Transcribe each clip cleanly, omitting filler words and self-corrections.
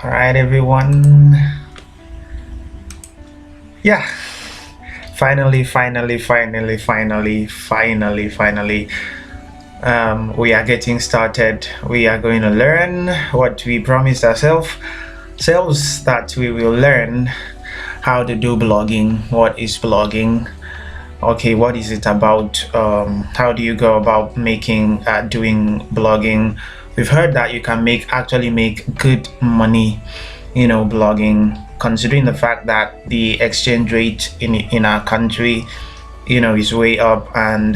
All right, everyone. Yeah, finally. We are getting started. We are going to learn what we promised ourselves that we will learn how to do blogging. What is blogging? Okay, what is it about? How do you go about doing blogging? We've heard that you can actually make good money, blogging, considering the fact that the exchange rate in our country, is way up, and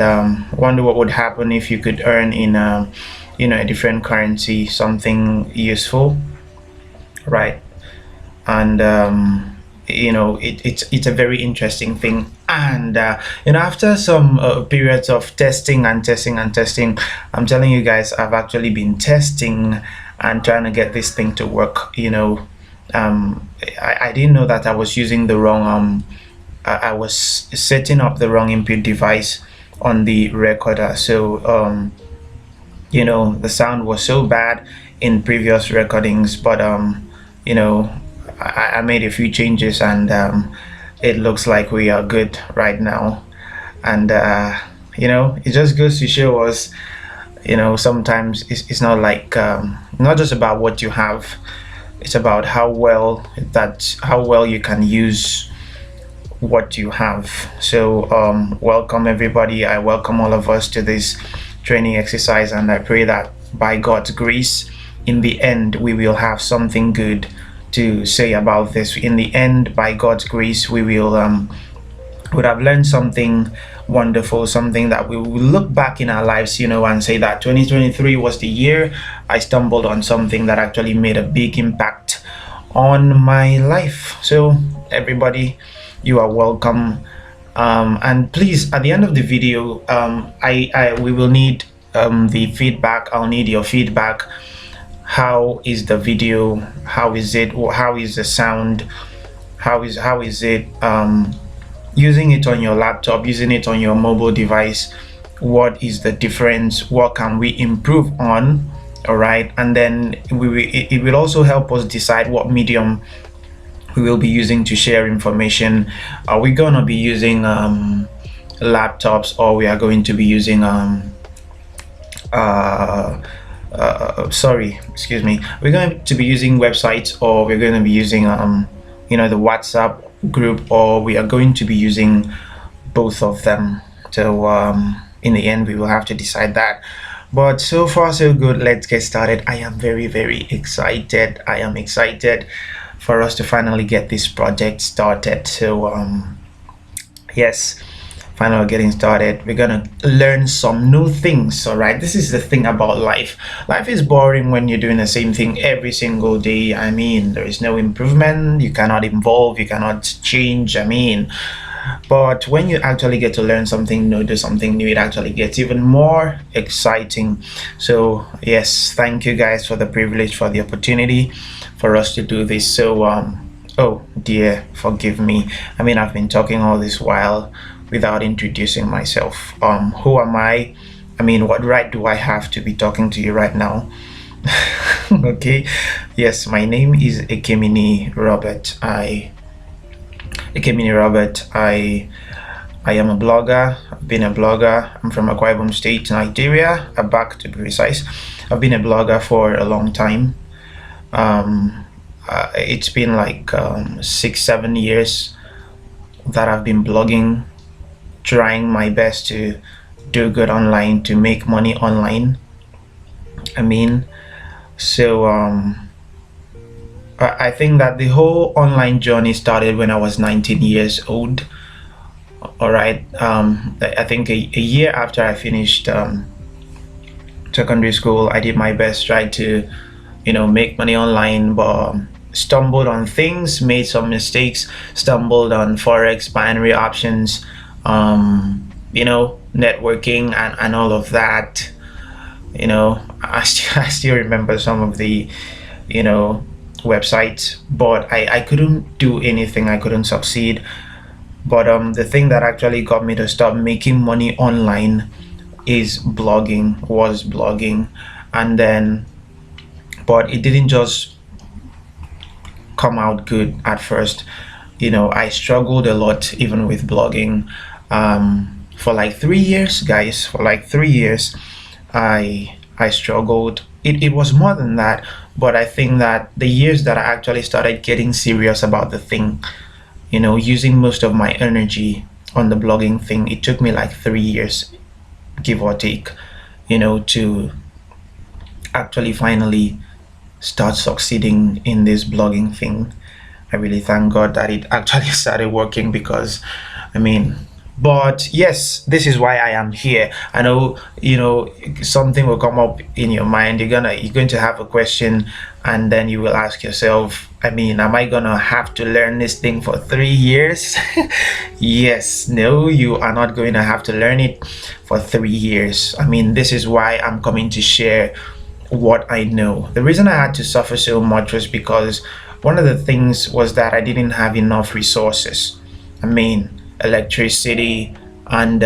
wonder what would happen if you could earn in a different currency, something useful, right? And it's a very interesting thing. And after some periods of testing, I'm telling you guys, I've actually been testing and trying to get this thing to work. I didn't know that I was using the wrong I was setting up the wrong input device on the recorder. So the sound was so bad in previous recordings, but I made a few changes, and it looks like we are good right now. And it just goes to show us, sometimes it's not like not just about what you have, it's about how well you can use what you have. So welcome everybody. I welcome all of us to this training exercise, and I pray that by God's grace, in the end, we will have something good to say about this. In the end, by God's grace, we will would have learned something wonderful, something that we will look back in our lives, and say that 2023 was the year I stumbled on something that actually made a big impact on my life. So everybody, you are welcome. And please, at the end of the video, we will need the feedback. I'll need your feedback. How is the video? How is it? How is the sound? How is it? Using it on your laptop, using it on your mobile device. What is the difference? What can we improve on? All right, and then it will also help us decide what medium we will be using to share information. Are we gonna be using laptops, or we are going to be using we're going to be using websites, or we're going to be using the WhatsApp group, or we are going to be using both of them. So in the end, we will have to decide that. But so far so good. Let's get started. I am very, very excited. I am excited for us to finally get this project started. So yes, finally getting started. We're gonna learn some new things. All right, this is the thing about life. Life is boring when you're doing the same thing every single day. I mean, there is no improvement. You cannot evolve, you cannot change. But when you actually get to learn something new, do something new, it actually gets even more exciting. So yes, thank you guys for the privilege, for the opportunity for us to do this. So oh dear, forgive me. I've been talking all this while without introducing myself. Who am I? What right do I have to be talking to you right now? Okay, yes, my name is Ekemini Robert. Ekemini Robert. I am a blogger. I've been a blogger. I'm from Akwa Ibom State, Nigeria. Back to be precise. I've been a blogger for a long time. It's been like 6-7 years that I've been blogging, trying my best to do good online, to make money online. So I think that the whole online journey started when I was 19 years old. All right, I think a year after I finished secondary school, I did my best, tried to make money online, but stumbled on things, made some mistakes, stumbled on forex, binary options, networking, and all of that. I still remember some of the websites, but I couldn't do anything. I couldn't succeed. But the thing that actually got me to stop making money online was blogging. And then, but it didn't just come out good at first. I struggled a lot even with blogging. For like 3 years, guys, for like 3 years, I struggled. It was more than that, but I think that the years that I actually started getting serious about the thing, using most of my energy on the blogging thing, it took me like 3 years, give or take, to actually finally start succeeding in this blogging thing. I really thank God that it actually started working, because, I mean, but yes, this is why I am here. I know, something will come up in your mind. You're going to have a question, and then you will ask yourself, I mean, am I gonna have to learn this thing for 3 years? Yes, no, you are not going to have to learn it for 3 years. I mean, this is why I'm coming to share what I know. The reason I had to suffer so much was because one of the things was that I didn't have enough resources. I mean, electricity, and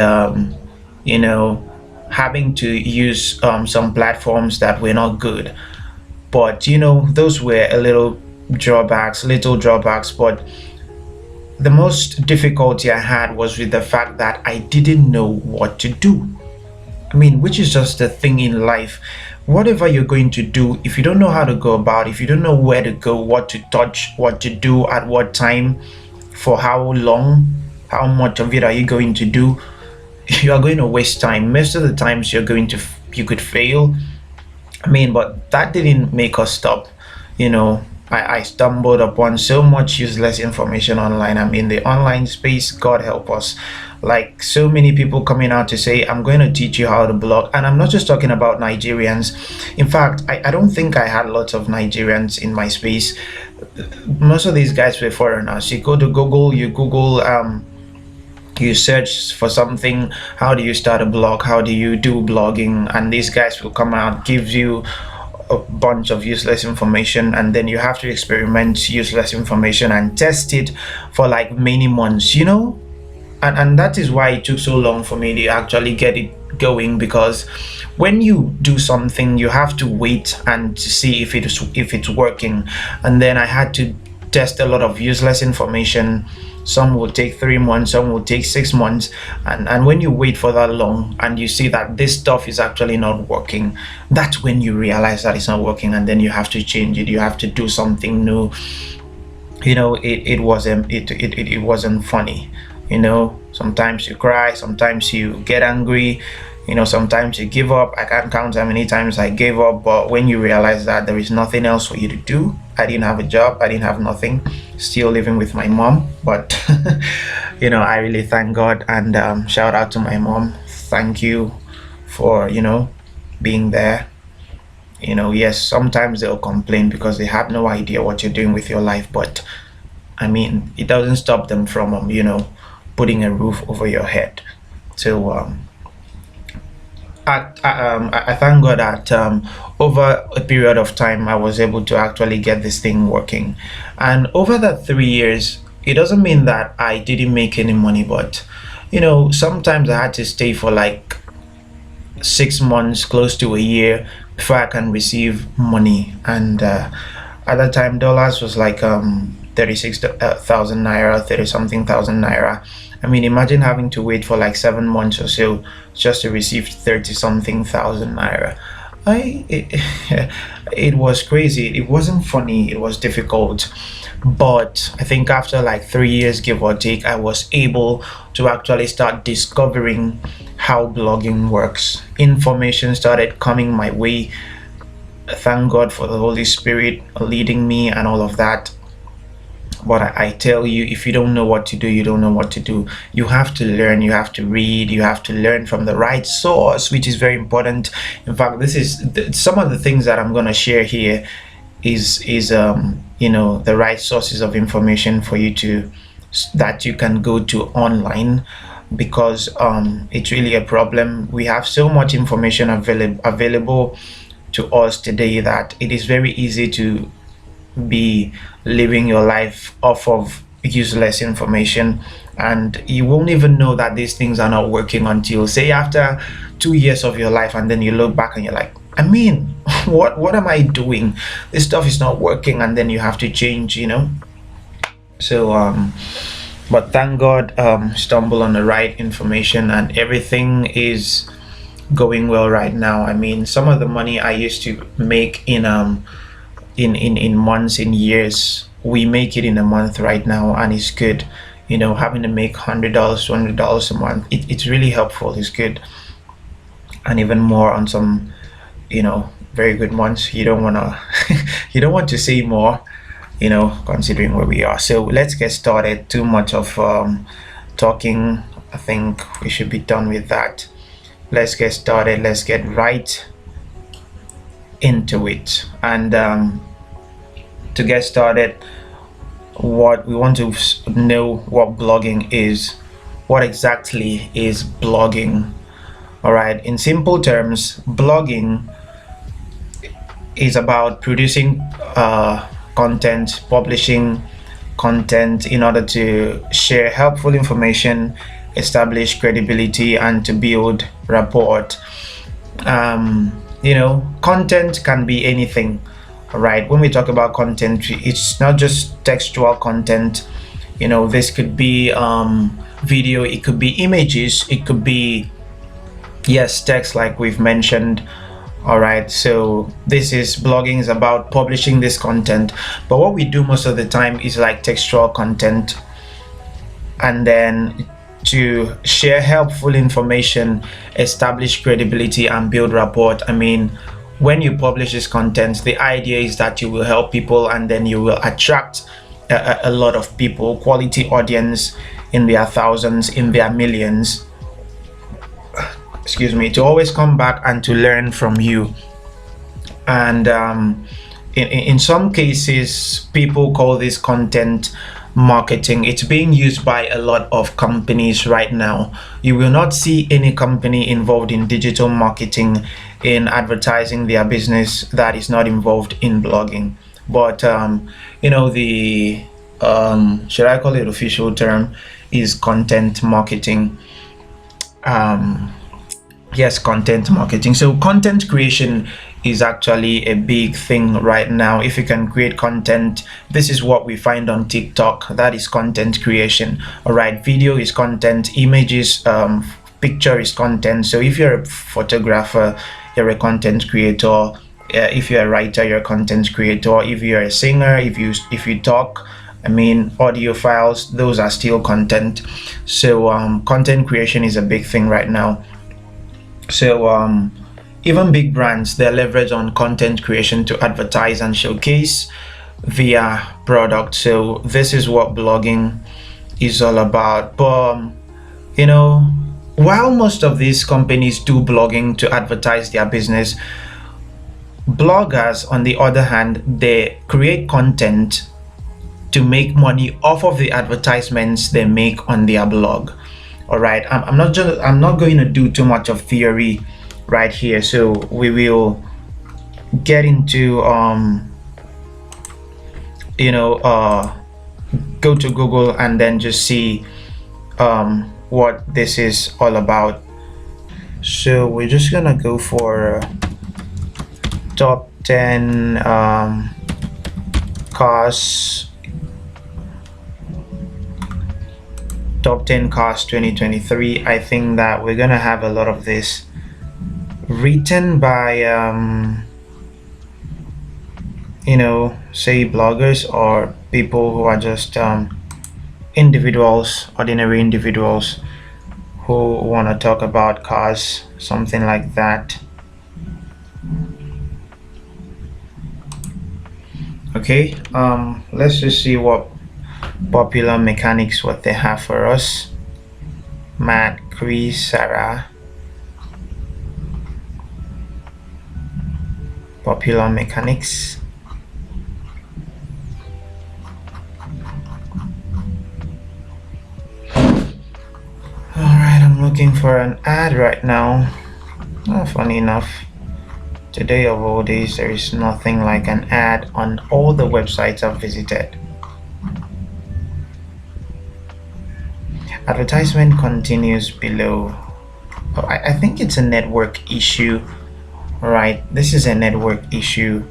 having to use some platforms that were not good. But those were a little drawbacks. But the most difficulty I had was with the fact that I didn't know what to do. I mean, which is just the thing in life. Whatever you're going to do, if you don't know how to go about, if you don't know where to go, what to touch, what to do, at what time, for how long, how much of it are you going to do, you are going to waste time. Most of the times you could fail. I mean, but that didn't make us stop. I stumbled upon so much useless information online. I mean, the online space, God help us. Like, so many people coming out to say, I'm going to teach you how to blog. And I'm not just talking about Nigerians. In fact, I don't think I had lots of Nigerians in my space. Most of these guys were foreigners. You go to Google, you search for something, how do you start a blog, how do you do blogging, and these guys will come out, give you a bunch of useless information, and then you have to experiment useless information and test it for like many months, and that is why it took so long for me to actually get it going, because when you do something, you have to wait and to see if it's working. And then I had to test a lot of useless information. Some will take 3 months, some will take 6 months, and when you wait for that long and you see that this stuff is actually not working, that's when you realize that it's not working, and then you have to change it. You have to do something new. It wasn't funny. Sometimes you cry, sometimes you get angry, sometimes you give up. I can't count how many times I gave up, but when you realize that there is nothing else for you to do, I didn't have a job, I didn't have nothing, still living with my mom, but I really thank God, and shout out to my mom. Thank you for being there. Yes, sometimes they'll complain because they have no idea what you're doing with your life, but I mean, it doesn't stop them from putting a roof over your head. So I thank God that over a period of time I was able to actually get this thing working. And over that 3 years, it doesn't mean that I didn't make any money, but sometimes I had to stay for like 6 months, close to a year, before I can receive money. And at that time, dollars was like 36,000 naira, 30 something thousand naira. I mean, imagine having to wait for like 7 months or so just to receive 30 something thousand naira. It was crazy. It wasn't funny. It was difficult. But I think after like 3 years, give or take, I was able to actually start discovering how blogging works. Information started coming my way. Thank God for the Holy Spirit leading me and all of that. But I tell you, if you don't know what to do, you don't know what to do. You have to learn, you have to read, you have to learn from the right source, which is very important. In fact, this is some of the things that I'm going to share here is the right sources of information for you that you can go to online, because it's really a problem. We have so much information available to us today that it is very easy to be living your life off of useless information, and you won't even know that these things are not working until say after 2 years of your life, and then you look back and you're like, I mean, what am I doing? This stuff is not working, and then you have to change, So but thank God, stumble on the right information, and everything is going well right now. I mean, some of the money I used to make in months, in years, we make it in a month right now, and it's good. Having to make $100, $200 a month, it's really helpful. It's good, and even more on some, very good months. You don't wanna, you don't want to see more, considering where we are. So let's get started. Too much of talking. I think we should be done with that. Let's get started. Let's get right into it. And to get started, what we want to know what blogging is. What exactly is blogging? All right. In simple terms, blogging is about producing content, publishing content in order to share helpful information, establish credibility, and to build rapport. Content can be anything, right? When we talk about content, it's not just textual content. This could be video, it could be images, it could be, yes, text, like we've mentioned. All right, so this is blogging is about publishing this content, but what we do most of the time is like textual content, and then to share helpful information, establish credibility, and build rapport. I mean, when you publish this content, the idea is that you will help people, and then you will attract a lot of people, quality audience in their thousands, in their millions, excuse me, to always come back and to learn from you. And in some cases, people call this content marketing. It's being used by a lot of companies right now. You will not see any company involved in digital marketing, in advertising their business, that is not involved in blogging. But the should I call it official term is content marketing. Yes, content marketing. So content creation is actually a big thing right now. If you can create content, this is what we find on TikTok. That is content creation. All right, video is content, images, picture is content. So if you're a photographer, you're a content creator. If you're a writer, you're a content creator. If you're a singer, if you talk, I mean, audio files, those are still content. So content creation is a big thing right now. So even big brands, they leverage on content creation to advertise and showcase their product. So this is what blogging is all about. But while most of these companies do blogging to advertise their business, bloggers, on the other hand, they create content to make money off of the advertisements they make on their blog. All right, I'm not going to do too much of theory right here, so we will get into go to Google and then just see what this is all about. So we're just gonna go for top 10 cars. Top 10 cars 2023. I think that we're gonna have a lot of this written by say bloggers or people who are just individuals, ordinary individuals who want to talk about cars, something like that. Okay, let's just see what popular mechanics, what they have for us. Matt, Chris, Sarah. Popular mechanics. Alright, I'm looking for an ad right now. Funny enough, today of all days, there is nothing like an ad on all the websites I've visited. Advertisement continues below. I think it's a network issue All right, this is a network issue.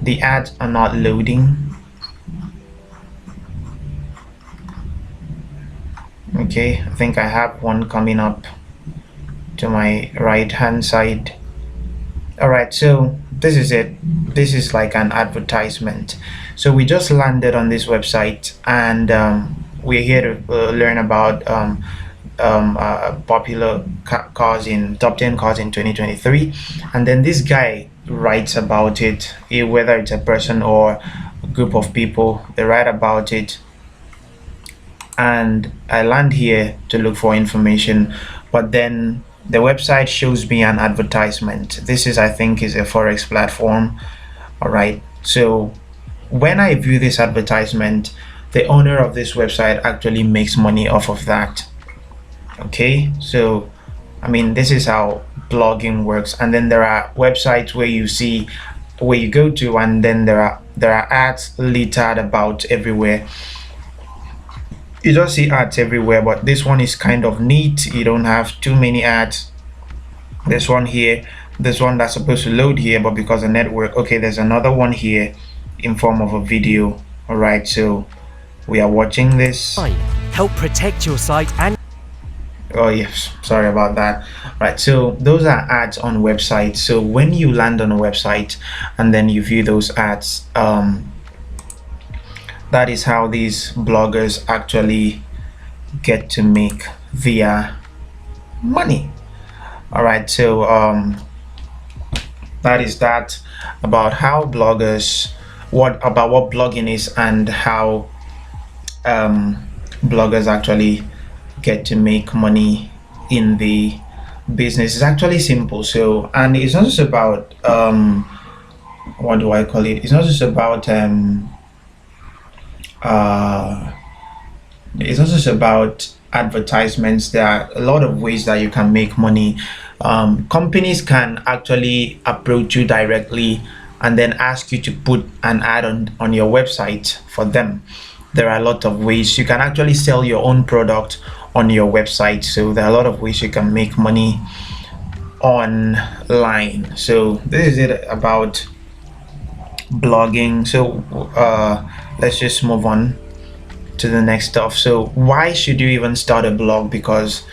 The ads are not loading. Okay, I think I have one coming up to my right hand side. All right, so this is it. This is like an advertisement. So we just landed on this website, and we're here to learn about popular cars in top 10 cars in 2023. And then this guy writes about it, whether it's a person or a group of people, they write about it. And I land here to look for information, but then the website shows me an advertisement. This is, I think, is a forex platform. All right, so when I view this advertisement, the owner of this website actually makes money off of that. Okay, so I mean, this is how blogging works. And then there are websites where you see, where you go to, and then there are ads littered about everywhere. You just see ads everywhere, but this one is kind of neat. You don't have too many ads. This one here, this one that's supposed to load here, but because of network, okay, there's another one here in form of a video. All right, so we are watching this. Help protect your site and Oh yes, sorry about that. Right, so those are ads on websites. So when you land on a website and then you view those ads, that is how these bloggers actually get to make their money. All right, so that is that about how bloggers, what blogging is, and how bloggers actually get to make money in the business. Is actually simple. So, and it's not just about what do I call it, it's not just about uh it's not just about advertisements. There are a lot of ways that you can make money. Companies can actually approach you directly and then ask you to put an ad on your website for them. There are a lot of ways you can actually sell your own product on your website. So there are a lot of ways you can make money online. So this is it about blogging. So let's just move on to the next stuff. So why should you even start a blog? Because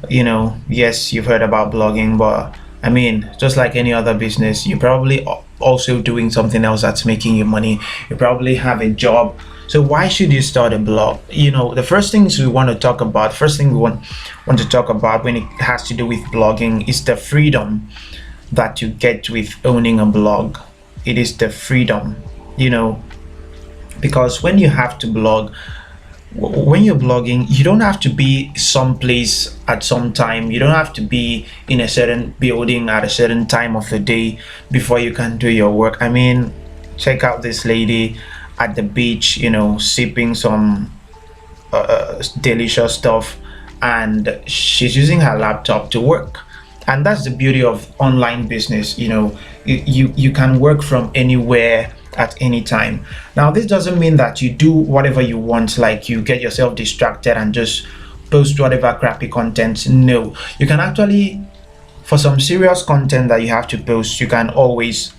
yes, you've heard about blogging, but I mean, just like any other business, you're probably also doing something else that's making you money. You probably have a job. So why should you start a blog? The first things we want to talk about, first thing we want to talk about when it has to do with blogging is the freedom that you get with owning a blog. It is the freedom, because when you have to blog, when you're blogging, you don't have to be someplace at some time. You don't have to be in a certain building at a certain time of the day before you can do your work. I mean, check out this lady at the beach, sipping some delicious stuff, and she's using her laptop to work. And that's the beauty of online business. You can work from anywhere at any time. Now, this doesn't mean that you do whatever you want, like you get yourself distracted and just post whatever crappy content. No, you can actually, for some serious content that you have to post, you can always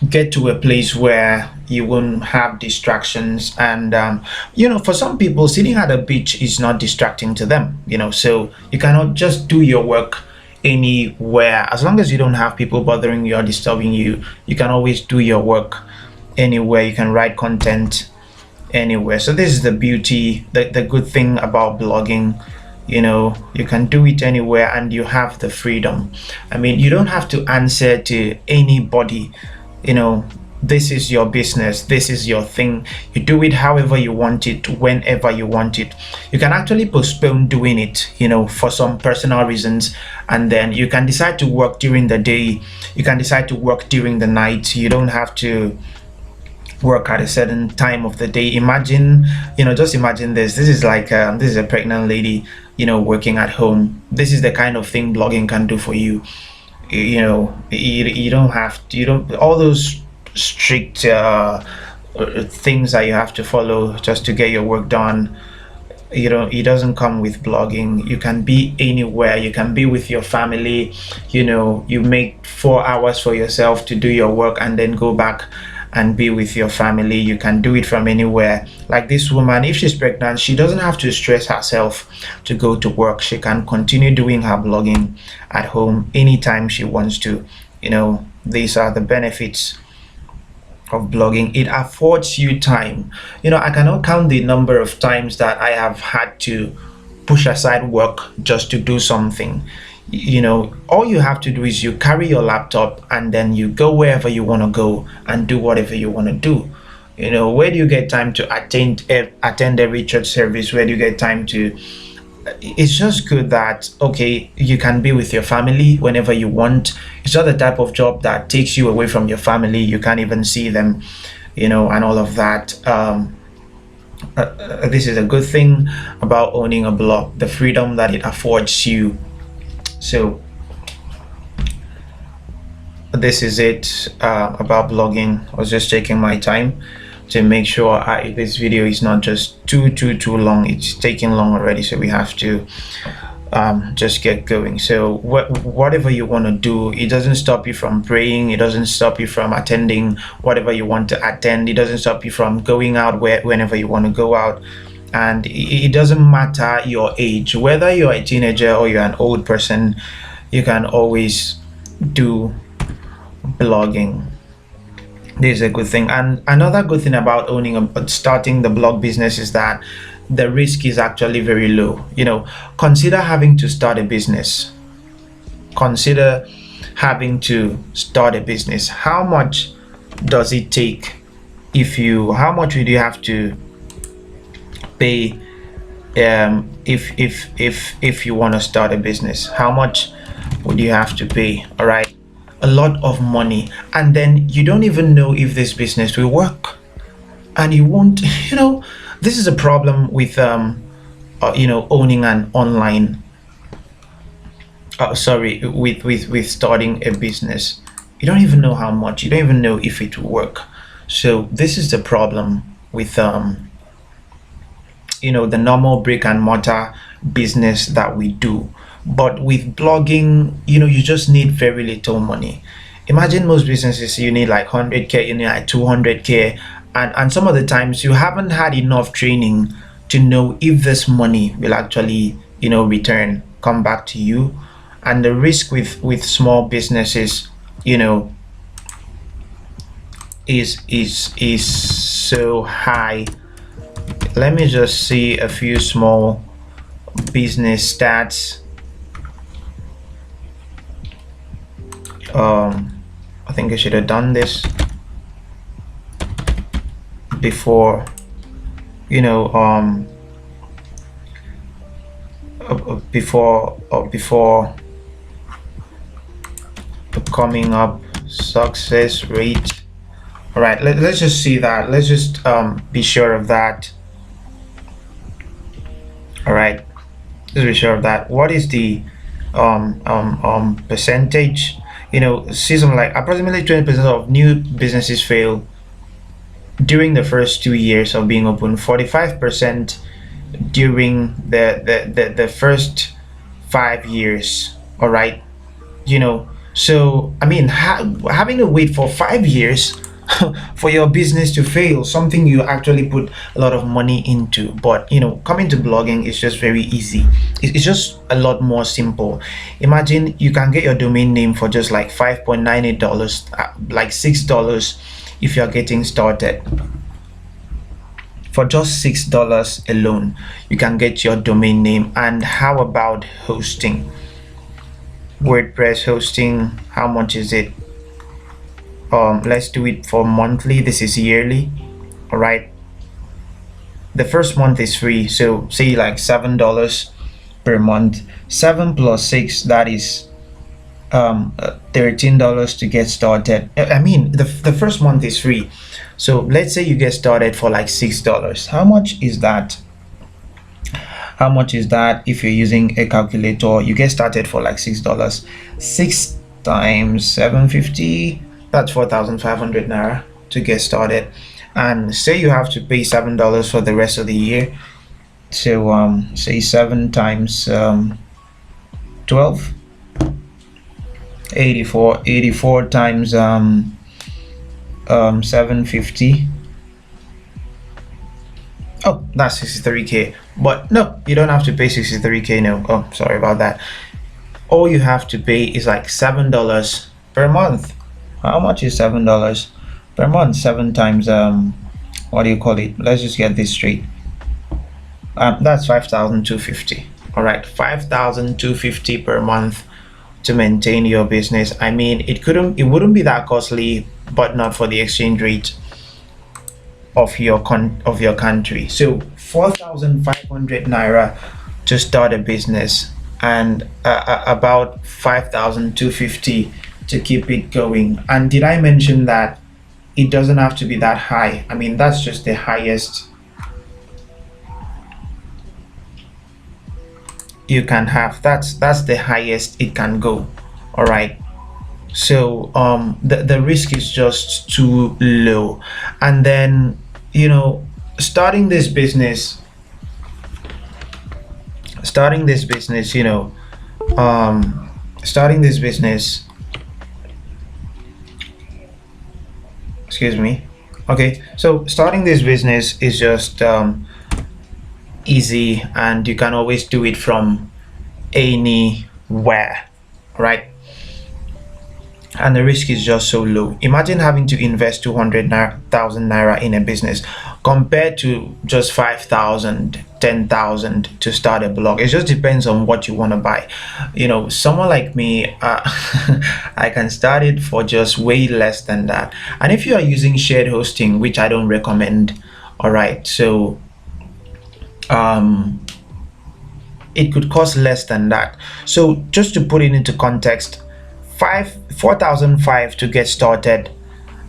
get to a place where you won't have distractions. And for some people, sitting at a beach is not distracting to them. So you cannot just do your work anywhere. As long as you don't have people bothering you or disturbing you, you can always do your work anywhere. You can write content anywhere. So this is the beauty, the good thing about blogging. You can do it anywhere and you have the freedom. I mean, you don't have to answer to anybody. This is your business, this is your thing. You do it however you want it, whenever you want it. You can actually postpone doing it, for some personal reasons, and then you can decide to work during the day. You can decide to work during the night. You don't have to work at a certain time of the day. Imagine, just imagine this. This is like this is a pregnant lady, working at home. This is the kind of thing blogging can do for you. You don't have to, all those strict things that you have to follow just to get your work done. it doesn't come with blogging. You can be anywhere, you can be with your family. You make 4 hours for yourself to do your work and then go back and be with your family. You can do it from anywhere. Like this woman, if she's pregnant, she doesn't have to stress herself to go to work. She can continue doing her blogging at home anytime she wants to. These are the benefits of blogging. It affords you time. I cannot count the number of times that I have had to push aside work just to do something. All you have to do is you carry your laptop and then you go wherever you want to go and do whatever you want to do. Where do you get time to attend every church service? Where do you get time to? It's just good that, okay, you can be with your family whenever you want. It's not the type of job that takes you away from your family. You can't even see them, and all of that. This is a good thing about owning a blog, the freedom that it affords you. So this is it about blogging. I was just taking my time to make sure this video is not just too long. It's taking long already, so we have to just get going. So whatever you want to do, it doesn't stop you from praying. It doesn't stop you from attending whatever you want to attend. It doesn't stop you from going out whenever you want to go out. And it doesn't matter your age, whether you're a teenager or you're an old person, you can always do blogging. This is a good thing. And another good thing about starting the blog business is that the risk is actually very low. Consider having to start a business. Consider having to start a business. How much does it take? How much would you have to pay if you want to start a business? How much would you have to pay? All right, a lot of money, and then you don't even know if this business will work, and you won't. This is a problem with owning an online with starting a business. You don't even know how much. You don't even know if it will work. So this is the problem with the normal brick and mortar business that we do. But with blogging, you just need very little money. Imagine most businesses, you need like 100k, you need like 200k, and some of the times you haven't had enough training to know if this money will actually come back to you. And the risk with small businesses is so high. Let me just see a few small business stats. I think I should have done this before, before coming up success rate. All right, let's just see that. Let's just be sure of that. All right, let's be sure of that. What is the percentage? See something like approximately 20% of new businesses fail during the first 2 years of being open, 45% during the first 5 years. All right, so I mean, having to wait for 5 years for your business to fail, something you actually put a lot of money into. But coming to blogging is just very easy. It's just a lot more simple. Imagine you can get your domain name for just like $5.98, like $6 if you're getting started. For just $6 alone, you can get your domain name. And how about hosting? WordPress hosting, how much is it? Let's do it for monthly. This is yearly. All right, the first month is free, so say like $7 per month. 7 plus 6, that is $13 to get started. I mean, the first month is free, so let's say you get started for like $6. How much is that? How much is that if you're using a calculator? You get started for like $6. 6 times 750, that's 4,500 naira to get started. And say you have to pay $7 for the rest of the year, So say 7 times 12, 84. 84 times 750. Oh, that's 63k. But no, you don't have to pay 63k. No. Oh, sorry about that. All you have to pay is like $7 per month. How much is $7 per month? 7 times what do you call it? Let's just get this straight. That's 5,250. All right, 5,250 per month to maintain your business. I mean, it wouldn't be that costly, but not for the exchange rate of your country. So 4,500 naira to start a business, and about 5,250 to keep it going. And did I mention that it doesn't have to be that high? I mean, that's just the highest you can have. That's the highest it can go. All right. So the risk is just too low. And then, you know, starting this business, starting this business excuse me. Okay, so starting this business is just easy, and you can always do it from anywhere, right? And the risk is just so low. Imagine having to invest 200,000 naira in a business compared to just 5,000, 10,000 to start a blog. It just depends on what you want to buy. You know, someone like me, I can start it for just way less than that. And if you are using shared hosting, which I don't recommend, all right, so it could cost less than that. So just to put it into context, 4,005 to get started,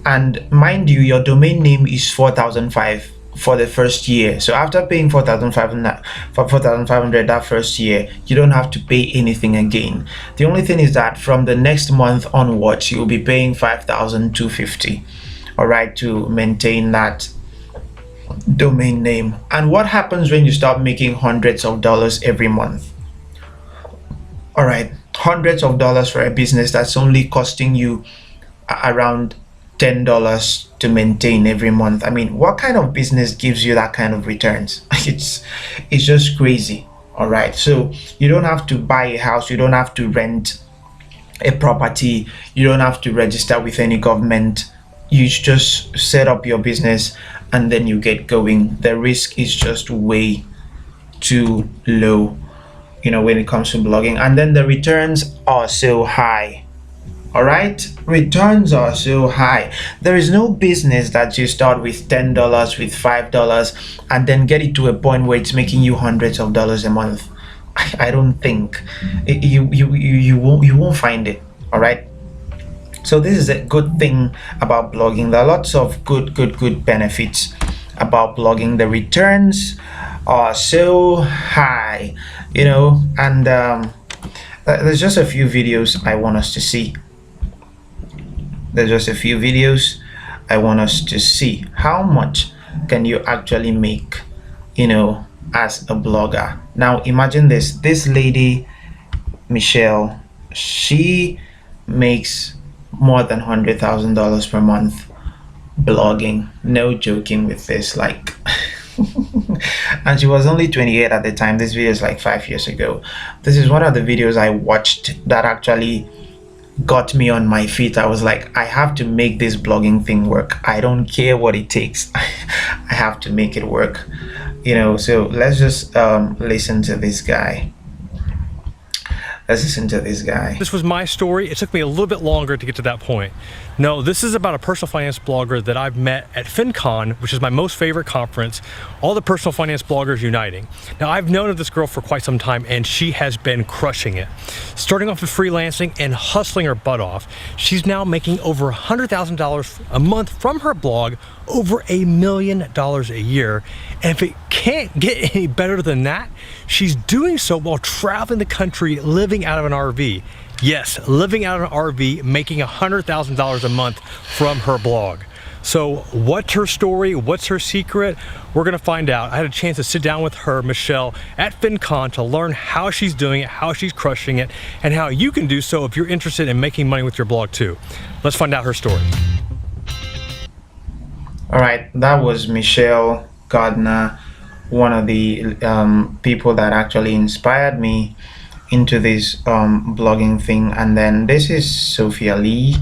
and mind you, your domain name is 4,005 for the first year. So after paying 4,500 that first year, you don't have to pay anything again. The only thing is that from the next month onwards, you'll be paying 5,250, all right, to maintain that domain name. And what happens when you start making hundreds of dollars every month? All right, hundreds of dollars for a business that's only costing you around $10 to maintain every month. I mean, what kind of business gives you that kind of returns? It's just crazy. All right, so you don't have to buy a house, you don't have to rent a property, you don't have to register with any government. You just set up your business and then you get going. The risk is just way too low, you know, when it comes to blogging. And then the returns are so high. All right, returns are so high. There is no business that you start with $10, with $5, and then get it to a point where it's making you hundreds of dollars a month. I don't think you won't find it. All right. So this is a good thing about blogging. There are lots of good benefits about blogging. The returns are so high, you know, and there's just a few videos I want us to see. There's just a few videos I want us to see. How much can you actually make, you know, as a blogger? Now imagine this lady, Michelle, she makes more than $100,000 per month blogging. No joking with this, like and she was only 28 at the time. This video is like 5 years ago. This is one of the videos I watched that actually got me on my feet. I was like, I have to make this blogging thing work. I don't care what it takes. I have to make it work, you know. So let's just listen to this guy. Let's listen to this guy. This was my story. It took me a little bit longer to get to that point. No, this is about a personal finance blogger that I've met at FinCon, which is my most favorite conference, all the personal finance bloggers uniting. Now, I've known of this girl for quite some time, and she has been crushing it. Starting off with freelancing and hustling her butt off, she's now making over $100,000 a month from her blog, over $1 million a year. And if it can't get any better than that, she's doing so while traveling the country, living out of an RV. Yes, living out of an RV, making $100,000 a month from her blog. So what's her story? What's her secret? We're gonna find out. I had a chance to sit down with her, Michelle, at FinCon to learn how she's doing it, how she's crushing it, and how you can do so if you're interested in making money with your blog too. Let's find out her story. All right, that was Michelle Gardner, one of the people that actually inspired me into this blogging thing. And then this is Sophia Lee.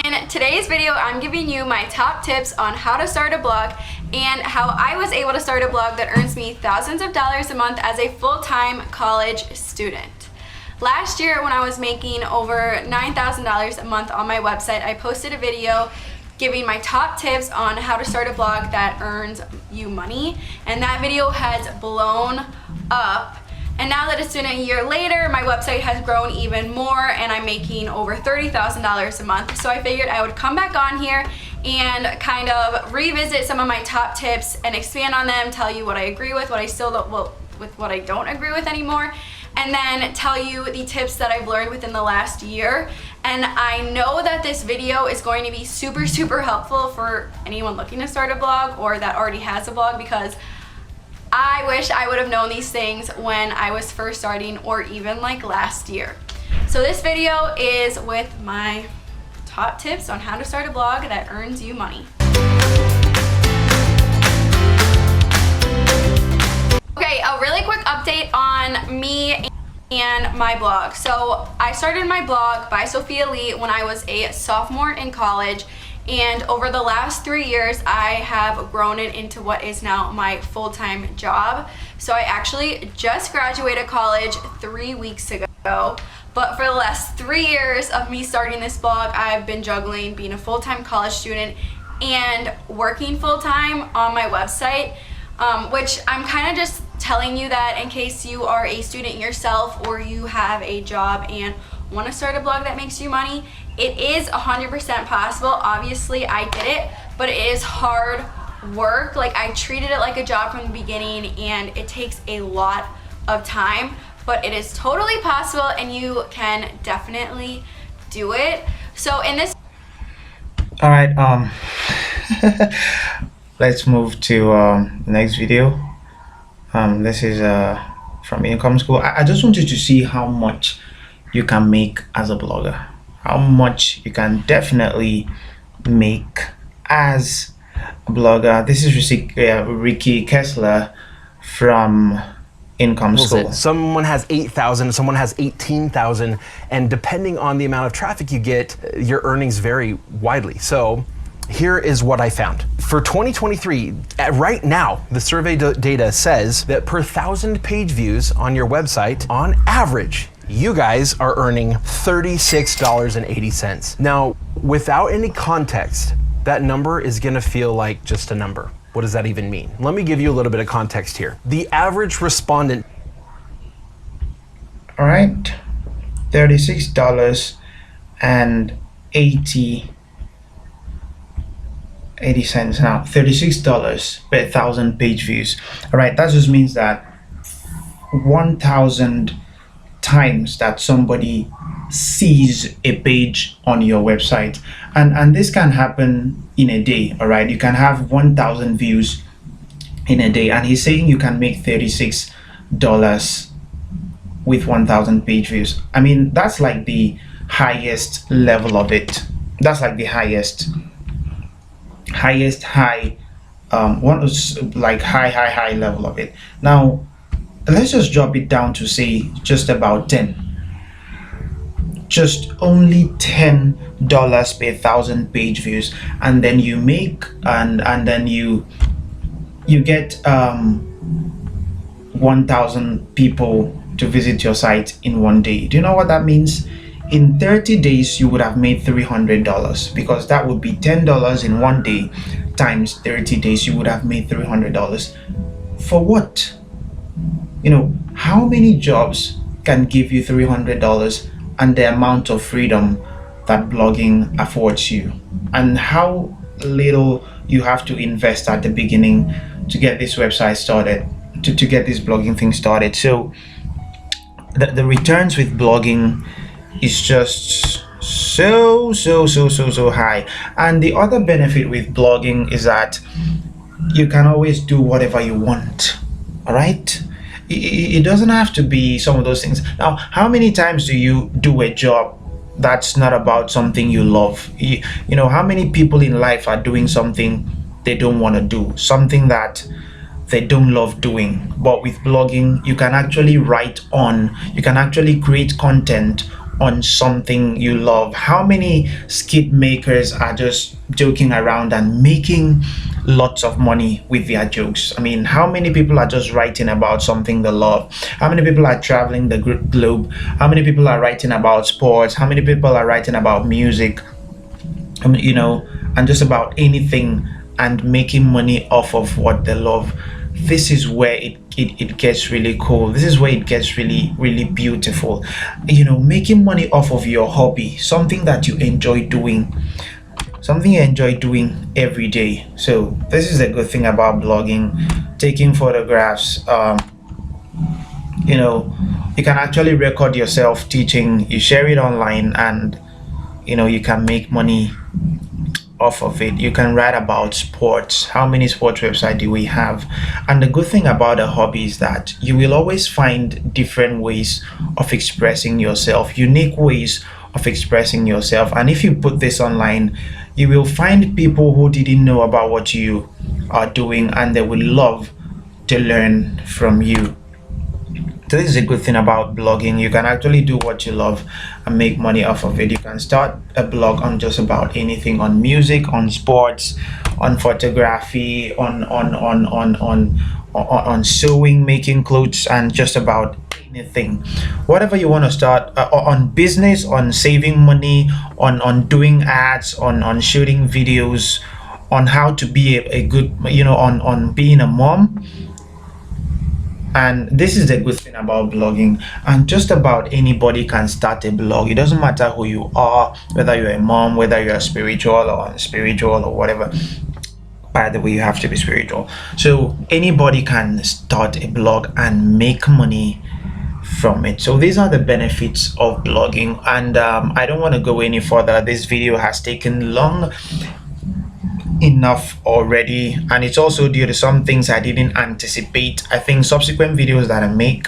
In today's video, I'm giving you my top tips on how to start a blog and how I was able to start a blog that earns me thousands of dollars a month as a full-time college student. Last year, when I was making over $9,000 a month on my website, I posted a video giving my top tips on how to start a blog that earns you money, and that video has blown up. And now that it's been a year later, my website has grown even more and I'm making over $30,000 a month. So I figured I would come back on here and kind of revisit some of my top tips and expand on them, tell you what I agree with, what I still don't, with what I don't agree with anymore, and then tell you the tips that I've learned within the last year. And I know that this video is going to be super, super helpful for anyone looking to start a blog or that already has a blog, because I wish I would have known these things when I was first starting or even like last year. So this video is with my top tips on how to start a blog that earns you money. Okay, a really quick update on me and my blog. So I started my blog by Sophia Lee when I was a sophomore in college, and over the last 3 years I have grown it into what is now my full-time job. So I actually just graduated college 3 weeks ago, but for the last 3 years of me starting this blog, I've been juggling being a full-time college student and working full-time on my website, which I'm kind of just telling you that in case you are a student yourself or you have a job and want to start a blog that makes you money. It is 100% possible. Obviously I did it, but it is hard work. Like, I treated it like a job from the beginning and it takes a lot of time, but it is totally possible and you can definitely do it. So in this All right, let's move to next video. This is from Income School. I just wanted to see how much you can make as a blogger, how much you can definitely make as a blogger. This is Ricky Kessler from Income School. Someone has 8,000, someone has 18,000, and depending on the amount of traffic you get, your earnings vary widely. So here is what I found. For 2023, right now, the survey data says that per 1,000 page views on your website, on average, you guys are earning $36.80. Now, without any context, that number is gonna feel like just a number. What does that even mean? Let me give you a little bit of context here. The average respondent. All right, $36.80 now. $36 per 1,000 page views. All right, that just means that 1,000 times that somebody sees a page on your website, and this can happen in a day. All right, you can have 1,000 views in a day, and he's saying you can make $36 with 1,000 page views. I mean, that's like the highest level of it. That's like the highest high one is like high level of it. Now let's just drop it down to say just about 10, just only $10 per 1,000 page views, and then you make and then you get 1,000 people to visit your site in one day. Do you know what that means? In 30 days you would have made $300, because that would be $10 in one day times 30 days. You would have made $300 for what? You know, how many jobs can give you $300 and the amount of freedom that blogging affords you, and how little you have to invest at the beginning to get this website started, to get this blogging thing started. So the returns with blogging is just so high. And the other benefit with blogging is that you can always do whatever you want. All right, it doesn't have to be some of those things. Now, how many times do you do a job that's not about something you love? You know, how many people in life are doing something they don't want to do, something that they don't love doing? But with blogging, you can actually you can actually create content on something you love. How many skit makers are just joking around and making lots of money with their jokes? I mean, how many people are just writing about something they love? How many people are traveling the globe? How many people are writing about sports? How many people are writing about music? I mean, you know, and just about anything, and making money off of what they love. This is where it gets really cool. This is where it gets really beautiful. You know, making money off of your hobby, something that you enjoy doing, something you enjoy doing every day. So this is a good thing about blogging. Taking photographs, you know, you can actually record yourself teaching, you share it online, and you know, you can make money off of it. You can write about sports. How many sports websites do we have? And the good thing about a hobby is that you will always find different ways of expressing yourself, unique ways of expressing yourself. And if you put this online, you will find people who didn't know about what you are doing, and they will love to learn from you. So this is a good thing about blogging. You can actually do what you love and make money off of it. You can start a blog on just about anything, on music, on sports, on photography, on sewing, making clothes, and just about anything. Whatever you want to start, on business, on saving money, on doing ads, on shooting videos, on how to be a good, you know, on being a mom. And this is the good thing about blogging, and just about anybody can start a blog. It doesn't matter who you are, whether you're a mom, whether you're spiritual or unspiritual or whatever. By the way, you have to be spiritual. So anybody can start a blog and make money from it. So these are the benefits of blogging, and I don't want to go any further. This video has taken long enough already, and it's also due to some things I didn't anticipate. I think subsequent videos that I make,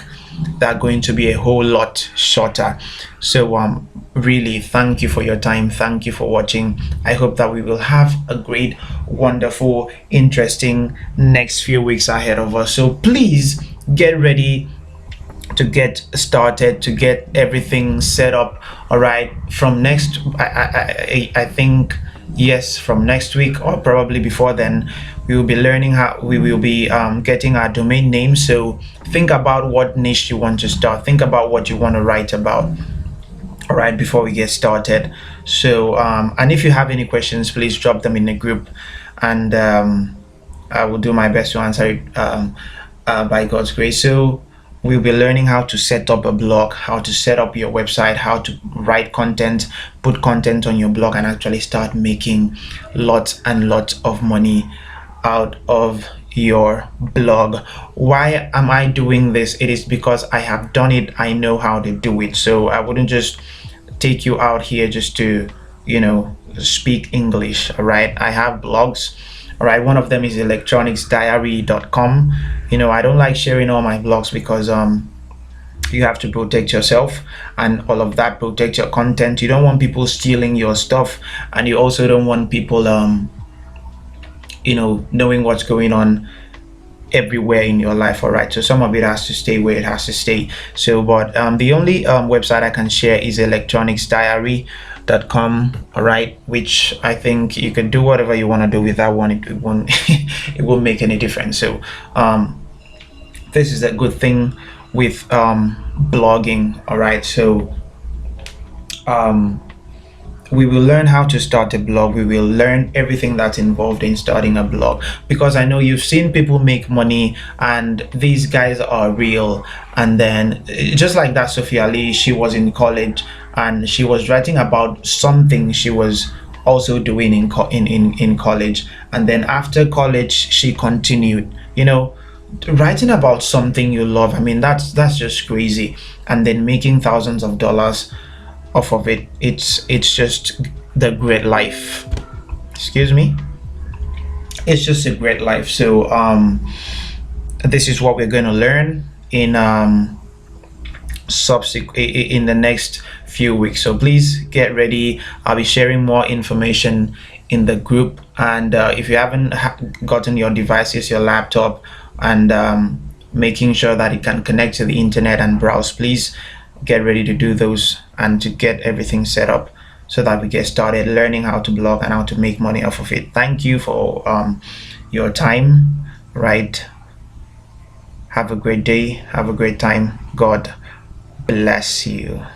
they're going to be a whole lot shorter. So really, thank you for your time. Thank you for watching. I hope that we will have a great, wonderful, interesting next few weeks ahead of us. So please get ready to get started, to get everything set up. All right, from next I think, yes, from next week or probably before then, we will be learning how we will be getting our domain name. So think about what niche you want to start, think about what you want to write about, all right, before we get started. So and if you have any questions, please drop them in the group, and I will do my best to answer it by God's grace. So we'll be learning how to set up a blog, how to set up your website, how to write content, put content on your blog, and actually start making lots and lots of money out of your blog. Why am I doing this? It is because I have done it. I know how to do it. So I wouldn't just take you out here just to, you know, speak English. All right, I have blogs. All right, one of them is electronicsdiary.com. You know, I don't like sharing all my blogs because you have to protect yourself and all of that, protect your content. You don't want people stealing your stuff, and you also don't want people you know, knowing what's going on everywhere in your life. All right, so some of it has to stay where it has to stay. So but the only website I can share is electronicsdiary.com. all right, which I think you can do whatever you want to do with that one. It won't it won't make any difference. So this is a good thing with blogging. All right, so we will learn how to start a blog. We will learn everything that's involved in starting a blog, because I know you've seen people make money and these guys are real. And then just like that Sophia Lee, she was in college and she was writing about something she was also doing in college, and then after college she continued, you know, writing about something you love. I mean, that's just crazy. And then making thousands of dollars off of it. It's just the great life. Excuse me. It's just a great life. So this is what we're going to learn in in the next few weeks. So please get ready. I'll be sharing more information in the group, and if you haven't gotten your devices, your laptop, and making sure that it can connect to the internet and browse, please get ready to do those and to get everything set up so that we get started learning how to blog and how to make money off of it. Thank you for your time. Right, have a great day, have a great time. God bless you.